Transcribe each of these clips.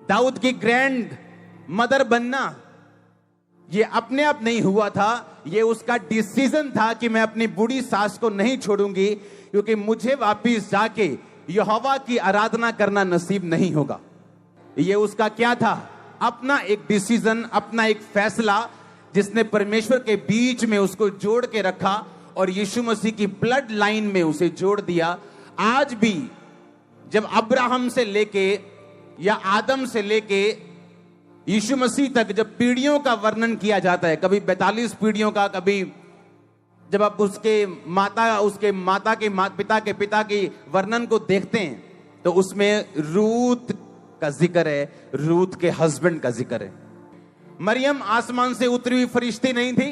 दाऊद की grand mother बनना ये अपने आप नहीं हुआ था, ये उसका डिसीजन था कि मैं अपनी बूढ़ी सास को नहीं छोड़ूंगी, क्योंकि मुझे वापिस जाके यहोवा की आराधना करना नसीब नहीं होगा। ये उसका क्या था? अपना एक डिसीजन, अपना एक फैसला, जिसने परमेश्वर के बीच में उसको जोड़ के रखा और यीशु मसीह की ब्लड लाइन में उसे जोड़ दिया। आज भी जब अब्राहम से लेके या आदम से लेके यीशु मसीह तक जब पीढ़ियों का वर्णन किया जाता है, कभी 42 पीढ़ियों का, कभी जब आप उसके माता के पिता के पिता की वर्णन को देखते हैं तो उसमें रूत का जिक्र है, रूत के हस्बैंड का जिक्र है। मरियम आसमान से उतरी हुई फरिश्ती नहीं थी,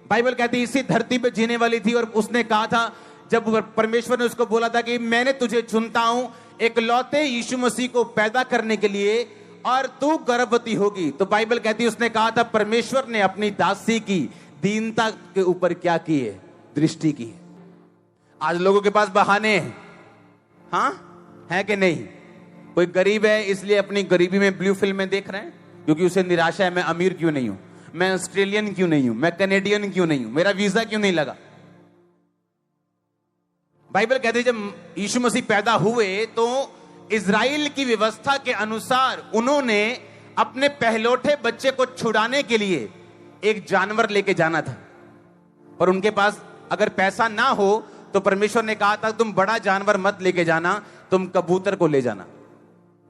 बाइबल कहती है इसी धरती पे जीने वाली थी। और उसने कहा था, जब परमेश्वर ने उसको बोला था कि मैंने तुझे चुनता हूं इकलौते यीशु मसीह को पैदा करने के लिए और तू गर्भवती होगी, तो बाइबल कहती है उसने कहा था परमेश्वर ने अपनी दासी की दीनता के ऊपर क्या की है? दृष्टि की है। आज लोगों के पास बहाने हैं, हाँ है कि नहीं? कोई गरीब है इसलिए अपनी गरीबी में ब्लू फिल्में देख रहे हैं, क्योंकि उसे निराशा है, मैं अमीर क्यों नहीं हूं, मैं ऑस्ट्रेलियन क्यों नहीं हूं, मैं कैनेडियन क्यों नहीं हूं, मेरा वीजा क्यों नहीं लगा। बाइबल कहती है जब यीशु मसीह पैदा हुए तो इजराइल की व्यवस्था के अनुसार उन्होंने अपने पहलौठे बच्चे को छुड़ाने के लिए एक जानवर लेके जाना था, और उनके पास अगर पैसा ना हो तो परमेश्वर ने कहा था तुम बड़ा जानवर मत लेके जाना, तुम कबूतर को ले जाना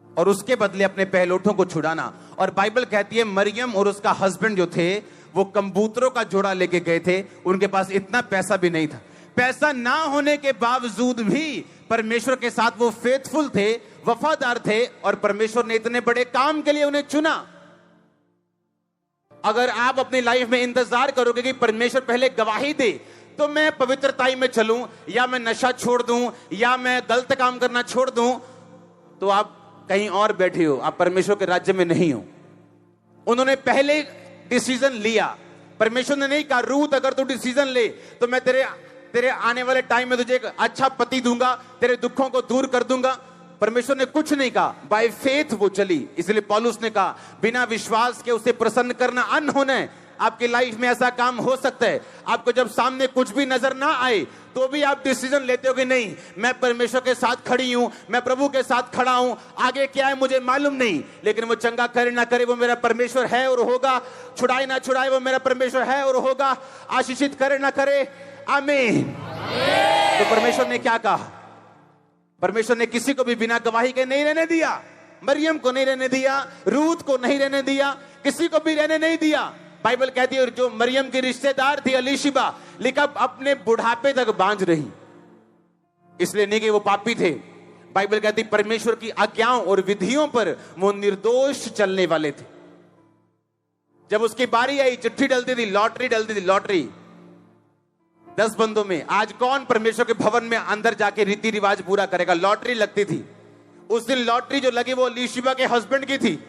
और उसके बदले अपने पहलौठों को छुड़ाना। और बाइबल कहती है मरियम और उसका हस्बैंड जो थे वो कबूतरों का जोड़ा लेके गए थे, उनके पास इतना पैसा भी नहीं था। पैसा ना होने के बावजूद भी परमेश्वर के साथ वो फेथफुल थे, वफादार थे, और परमेश्वर ने इतने बड़े काम के लिए उन्हें चुना। अगर आप अपनी लाइफ में इंतजार करोगे कि परमेश्वर पहले गवाही दे तो मैं पवित्रताई में चलूं, या मैं नशा छोड़ दूं, या मैं गलत काम करना छोड़ दूं, तो आप कहीं और बैठे हो, आप परमेश्वर के राज्य में नहीं हो। उन्होंने पहले डिसीजन लिया। परमेश्वर ने नहीं कहा रूथ अगर तू डिसीजन ले तो मैं तेरे आने वाले टाइम में तुझे एक अच्छा पति दूंगा, तेरे दुखों को दूर कर दूंगा। परमेश्वर ने कुछ नहीं कहा, बाय फेथ वो चली। इसलिए पौलुस ने कहा बिना विश्वास के उसे प्रसन्न करना अनहोना है। आपकी लाइफ में ऐसा काम हो सकता है, आपको जब सामने कुछ भी नजर ना आए तो भी आप डिसीजन लेते हो कि नहीं मैं परमेश्वर के साथ खड़ी हूं, मैं प्रभु के साथ खड़ा हूं, आगे क्या है मुझे मालूम नहीं, लेकिन वो चंगा करे ना करे वो मेरा परमेश्वर है और होगा, छुड़ाए ना छुड़ाए वो मेरा परमेश्वर है और होगा, आशीषित करे ना करे, आमीन। तो परमेश्वर ने क्या कहा? परमेश्वर ने किसी को भी बिना गवाही के नहीं रहने दिया। मरियम को नहीं रहने दिया, रूथ को नहीं रहने दिया, किसी को भी रहने नहीं दिया। बाइबल कहती है जो मरियम की रिश्तेदार थी अलीशिबा, लिखा अपने बुढ़ापे तक बांझ रही, इसलिए नहीं कि वो पापी थे। बाइबल कहती परमेश्वर की आज्ञाओं और विधियों पर वो निर्दोष चलने वाले थे। जब उसकी बारी आई चिट्ठी डलती थी, लॉटरी डलती थी, लॉटरी 10 बंदों में, आज कौन परमेश्वर के भवन में अंदर जाके रीति रिवाज पूरा करेगा? लॉटरी लगती थी। उस दिन लॉटरी जो लगी वो अलीशिबा के हस्बैंड की थी।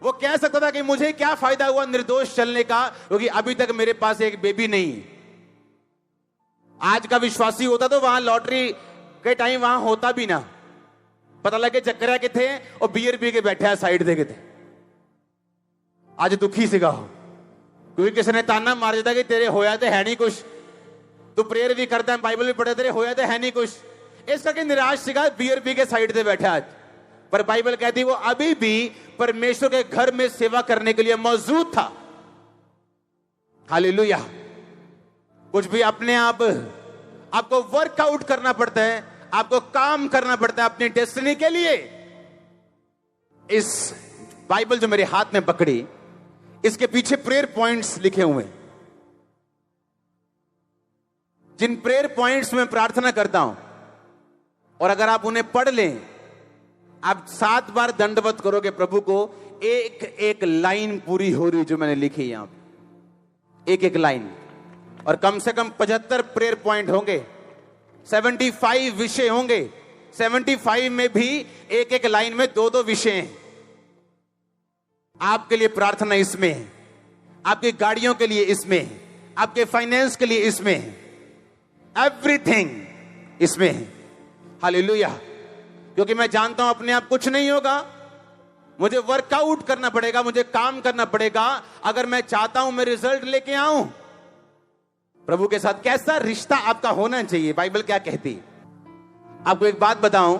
वो कह सकता था कि मुझे क्या फायदा हुआ निर्दोष चलने का, क्योंकि अभी तक मेरे पास एक बेबी नहीं। आज का विश्वासी होता तो वहां लॉटरी के टाइम वहां होता भी ना, पता लगे चक्कर के थे और बियर पी के बैठे हैं साइड देखे थे। आज दुखी सिगा हो, क्योंकि किसी ने ताना मार देता कि तेरे होया तो है नहीं कुछ, तू प्रेयर भी करता है, बाइबल भी पढ़े, तेरे होया तो है नहीं कुछ, इस करके निराश सिगा बियर पी के साइड से बैठा आज। पर बाइबल कहती वो अभी भी परमेश्वर के घर में सेवा करने के लिए मौजूद था। हालेलुया। कुछ भी अपने आप आपको वर्कआउट करना पड़ता है, आपको काम करना पड़ता है अपनी डेस्टिनी के लिए। इस बाइबल जो मेरे हाथ में पकड़ी, इसके पीछे प्रेयर पॉइंट्स लिखे हुए हैं, जिन प्रेयर पॉइंट्स में प्रार्थना करता हूं, और अगर आप उन्हें पढ़ लें, आप 7 बार दंडवत करोगे प्रभु को, एक एक लाइन पूरी हो रही जो मैंने लिखी यहां पे, एक एक लाइन। और कम से कम 75 प्रेयर पॉइंट होंगे, 75 विषय होंगे। 75 में भी एक एक लाइन में 2-2 विषय हैं। आपके लिए प्रार्थना इसमें है, आपकी गाड़ियों के लिए इसमें है, आपके फाइनेंस के लिए इसमें है, एवरीथिंग इसमें है। हालेलुया। क्योंकि मैं जानता हूं अपने आप कुछ नहीं होगा, मुझे वर्कआउट करना पड़ेगा, मुझे काम करना पड़ेगा अगर मैं चाहता हूं मैं रिजल्ट लेके आऊं प्रभु के साथ। कैसा रिश्ता आपका होना चाहिए, बाइबल क्या कहती। आपको एक बात बताऊं,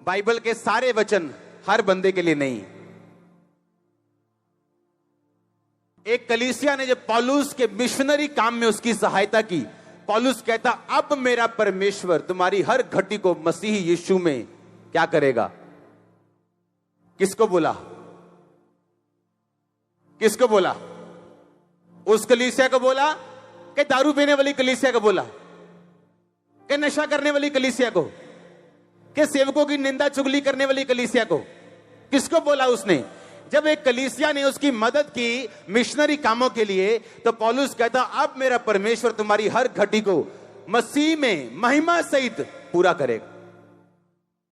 बाइबल के सारे वचन हर बंदे के लिए नहीं। एक कलीसिया ने जब पौलुस के मिशनरी काम में उसकी सहायता की, पौलुस कहता अब मेरा परमेश्वर तुम्हारी हर घटी को मसीह यीशु में क्या करेगा। किसको बोला? किसको बोला? उस कलीसिया को बोला कि दारू पीने वाली कलीसिया को बोला, कि नशा करने वाली कलीसिया को, कि सेवकों की निंदा चुगली करने वाली कलीसिया को? किसको बोला उसने? जब एक कलीसिया ने उसकी मदद की मिशनरी कामों के लिए, तो पौलुस कहता अब मेरा परमेश्वर तुम्हारी हर घटी को मसीह में महिमा सहित पूरा करेगा।